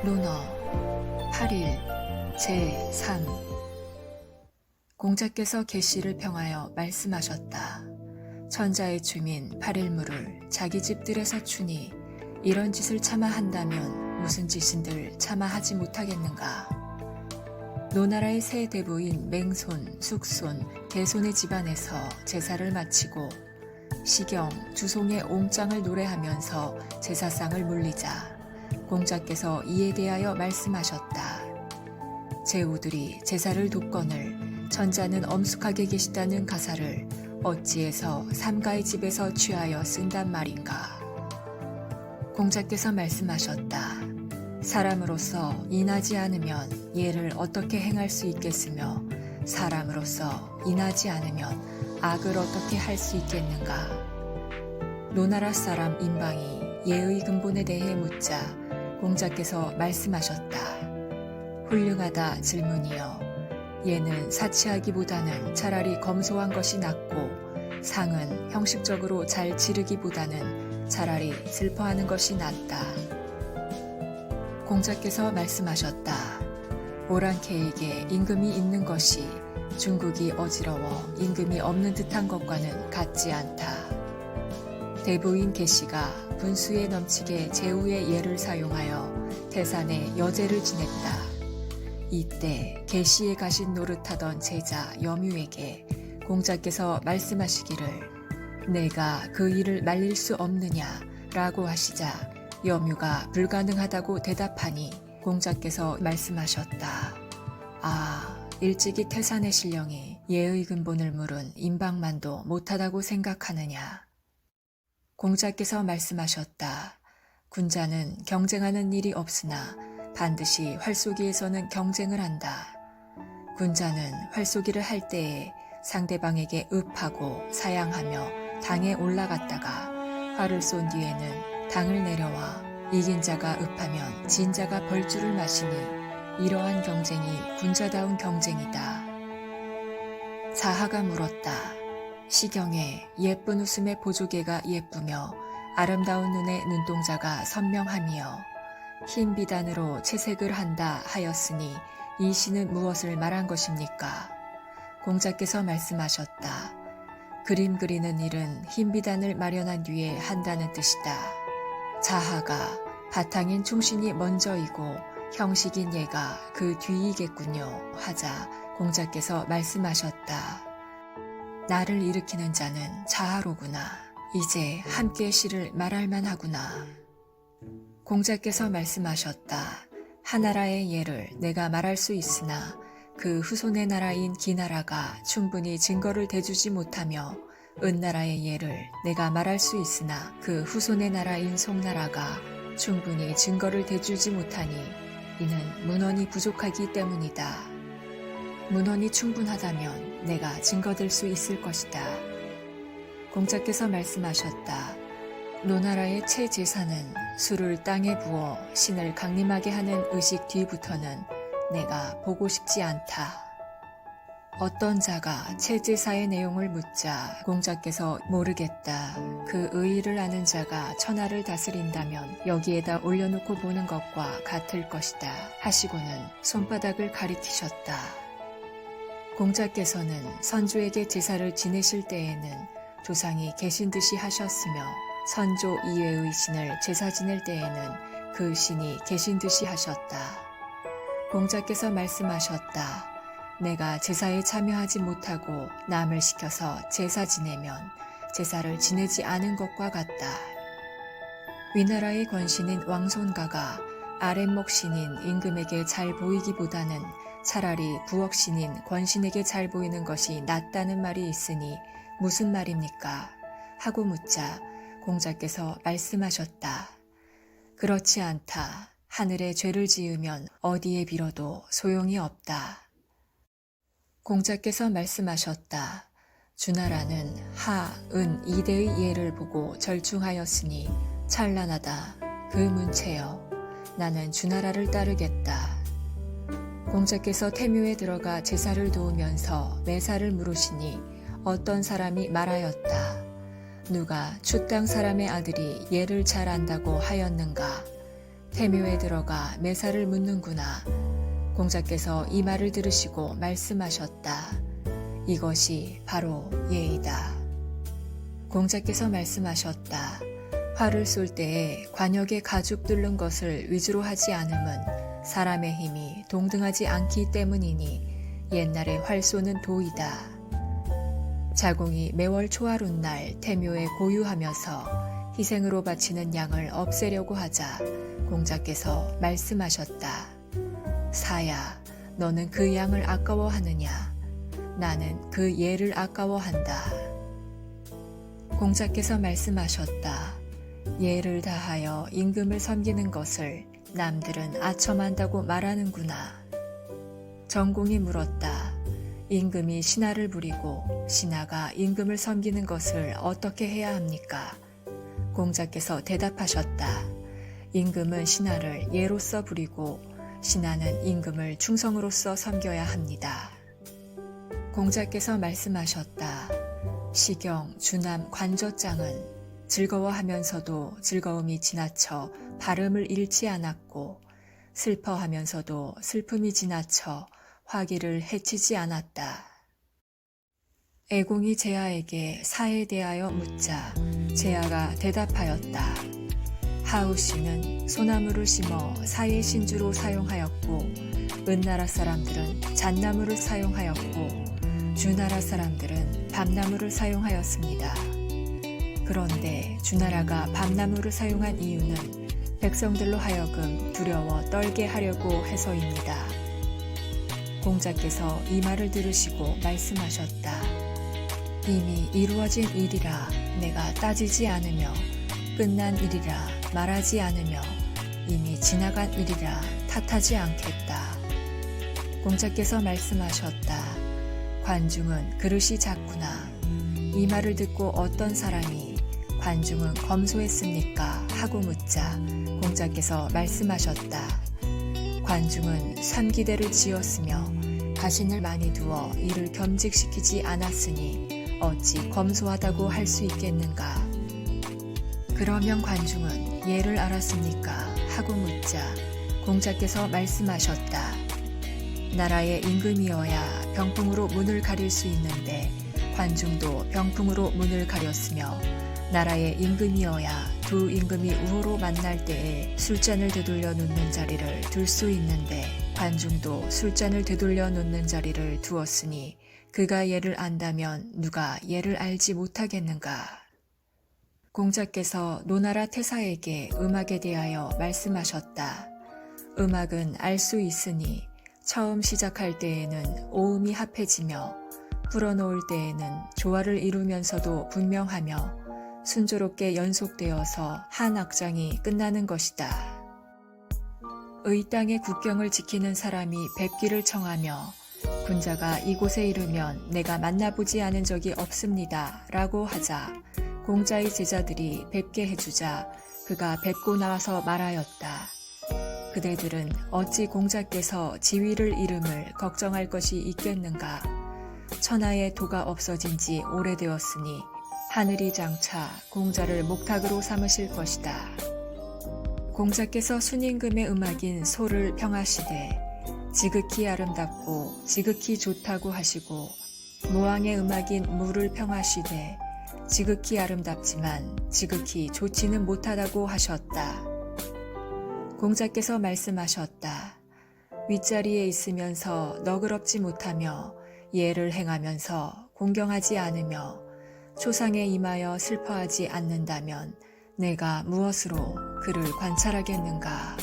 논어 8일 제3 공자께서 계시를 평하여 말씀하셨다. 천자의 주민 8일무를 자기 집들에서 추니 이런 짓을 차마 한다면 무슨 짓인들 차마 하지 못하겠는가. 노나라의 세 대부인 맹손, 숙손, 개손의 집안에서 제사를 마치고 시경, 주송의 옹장을 노래하면서 제사상을 물리자 공자께서 이에 대하여 말씀하셨다. 제후들이 제사를 돕거늘 천자는 엄숙하게 계시다는 가사를 어찌해서 삼가의 집에서 취하여 쓴단 말인가. 공자께서 말씀하셨다. 사람으로서 인하지 않으면 예를 어떻게 행할 수 있겠으며 사람으로서 인하지 않으면 악을 어떻게 할 수 있겠는가. 노나라 사람 인방이 예의 근본에 대해 묻자 공자께서 말씀하셨다. 훌륭하다 질문이여. 예는 사치하기보다는 차라리 검소한 것이 낫고 상은 형식적으로 잘 지르기보다는 차라리 슬퍼하는 것이 낫다. 공자께서 말씀하셨다. 오랑캐에게 임금이 있는 것이 중국이 어지러워 임금이 없는 듯한 것과는 같지 않다. 대부인 계시가 분수에 넘치게 제후의 예를 사용하여 태산에 여제를 지냈다. 이때 계시에 가신 노릇하던 제자 염유에게 공자께서 말씀하시기를 내가 그 일을 말릴 수 없느냐 라고 하시자 염유가 불가능하다고 대답하니 공자께서 말씀하셨다. 아, 일찍이 태산의 신령이 예의 근본을 물은 인방만도 못하다고 생각하느냐. 공자께서 말씀하셨다. 군자는 경쟁하는 일이 없으나 반드시 활쏘기에서는 경쟁을 한다. 군자는 활쏘기를 할 때에 상대방에게 읍하고 사양하며 당에 올라갔다가 활을 쏜 뒤에는 당을 내려와 이긴 자가 읍하면 진 자가 벌주를 마시니 이러한 경쟁이 군자다운 경쟁이다. 자하가 물었다. 시경에 예쁜 웃음의 보조개가 예쁘며 아름다운 눈의 눈동자가 선명하며 흰 비단으로 채색을 한다 하였으니 이 시는 무엇을 말한 것입니까? 공자께서 말씀하셨다. 그림 그리는 일은 흰 비단을 마련한 뒤에 한다는 뜻이다. 자하가 바탕인 충신이 먼저이고 형식인 예가 그 뒤이겠군요 하자 공자께서 말씀하셨다. 나를 일으키는 자는 자하로구나. 이제 함께 시를 말할 만하구나. 공자께서 말씀하셨다. 하나라의 예를 내가 말할 수 있으나 그 후손의 나라인 기나라가 충분히 증거를 대주지 못하며 은나라의 예를 내가 말할 수 있으나 그 후손의 나라인 송나라가 충분히 증거를 대주지 못하니 이는 문헌이 부족하기 때문이다. 문헌이 충분하다면 내가 증거될 수 있을 것이다. 공자께서 말씀하셨다. 노나라의 최제사는 술을 땅에 부어 신을 강림하게 하는 의식 뒤부터는 내가 보고 싶지 않다. 어떤 자가 최제사의 내용을 묻자 공자께서 모르겠다. 그 의의를 아는 자가 천하를 다스린다면 여기에다 올려놓고 보는 것과 같을 것이다 하시고는 손바닥을 가리키셨다. 공자께서는 선조에게 제사를 지내실 때에는 조상이 계신 듯이 하셨으며 선조 이외의 신을 제사 지낼 때에는 그 신이 계신 듯이 하셨다. 공자께서 말씀하셨다. 내가 제사에 참여하지 못하고 남을 시켜서 제사 지내면 제사를 지내지 않은 것과 같다. 위나라의 권신인 왕손가가 아랫목 신인 임금에게 잘 보이기보다는 차라리 부엌 신인 권신에게 잘 보이는 것이 낫다는 말이 있으니 무슨 말입니까? 하고 묻자 공자께서 말씀하셨다. 그렇지 않다. 하늘에 죄를 지으면 어디에 빌어도 소용이 없다. 공자께서 말씀하셨다. 주나라는 하, 은, 이대의 예를 보고 절충하였으니 찬란하다. 그 문체여. 나는 주나라를 따르겠다. 공자께서 태묘에 들어가 제사를 도우면서 매사를 물으시니 어떤 사람이 말하였다. 누가 추 땅 사람의 아들이 예를 잘 안다고 하였는가. 태묘에 들어가 매사를 묻는구나. 공자께서 이 말을 들으시고 말씀하셨다. 이것이 바로 예이다. 공자께서 말씀하셨다. 활을 쏠 때에 관역에 가죽 뚫는 것을 위주로 하지 않음은 사람의 힘이 동등하지 않기 때문이니 옛날에 활 쏘는 도이다. 자공이 매월 초하룻날 태묘에 고유하면서 희생으로 바치는 양을 없애려고 하자 공자께서 말씀하셨다. 사야, 너는 그 양을 아까워하느냐? 나는 그 예를 아까워한다. 공자께서 말씀하셨다. 예를 다하여 임금을 섬기는 것을 남들은 아첨한다고 말하는구나. 정공이 물었다. 임금이 신하를 부리고 신하가 임금을 섬기는 것을 어떻게 해야 합니까? 공자께서 대답하셨다. 임금은 신하를 예로서 부리고 신하는 임금을 충성으로서 섬겨야 합니다. 공자께서 말씀하셨다. 시경, 주남, 관저장은 즐거워하면서도 즐거움이 지나쳐 발음을 잃지 않았고 슬퍼하면서도 슬픔이 지나쳐 화기를 해치지 않았다. 애공이 제아에게 사에 대하여 묻자 제아가 대답하였다. 하우씨는 소나무를 심어 사의 신주로 사용하였고 은나라 사람들은 잣나무를 사용하였고 주나라 사람들은 밤나무를 사용하였습니다. 그런데 주나라가 밤나무를 사용한 이유는 백성들로 하여금 두려워 떨게 하려고 해서입니다. 공자께서 이 말을 들으시고 말씀하셨다. 이미 이루어진 일이라 내가 따지지 않으며 끝난 일이라 말하지 않으며 이미 지나간 일이라 탓하지 않겠다. 공자께서 말씀하셨다. 관중은 그릇이 작구나. 이 말을 듣고 어떤 사람이 관중은 검소했습니까? 하고 묻자 공자께서 말씀하셨다. 관중은 삼기대를 지었으며 가신을 많이 두어 이를 겸직시키지 않았으니 어찌 검소하다고 할 수 있겠는가? 그러면 관중은 예를 알았습니까? 하고 묻자 공자께서 말씀하셨다. 나라의 임금이어야 병풍으로 문을 가릴 수 있는데 관중도 병풍으로 문을 가렸으며 나라의 임금이어야 두 임금이 우호로 만날 때에 술잔을 되돌려 놓는 자리를 둘 수 있는데 관중도 술잔을 되돌려 놓는 자리를 두었으니 그가 예를 안다면 누가 예를 알지 못하겠는가? 공자께서 노나라 태사에게 음악에 대하여 말씀하셨다. 음악은 알 수 있으니 처음 시작할 때에는 오음이 합해지며 풀어놓을 때에는 조화를 이루면서도 분명하며 순조롭게 연속되어서 한 악장이 끝나는 것이다. 의 땅의 국경을 지키는 사람이 뵙기를 청하며 군자가 이곳에 이르면 내가 만나보지 않은 적이 없습니다 라고 하자 공자의 제자들이 뵙게 해주자 그가 뵙고 나와서 말하였다. 그대들은 어찌 공자께서 지위를 잃음을 걱정할 것이 있겠는가? 천하의 도가 없어진 지 오래되었으니 하늘이 장차 공자를 목탁으로 삼으실 것이다. 공자께서 순임금의 음악인 소를 평하시되 지극히 아름답고 지극히 좋다고 하시고 모왕의 음악인 무를 평하시되 지극히 아름답지만 지극히 좋지는 못하다고 하셨다. 공자께서 말씀하셨다. 윗자리에 있으면서 너그럽지 못하며 예를 행하면서 공경하지 않으며 초상에 임하여 슬퍼하지 않는다면 내가 무엇으로 그를 관찰하겠는가?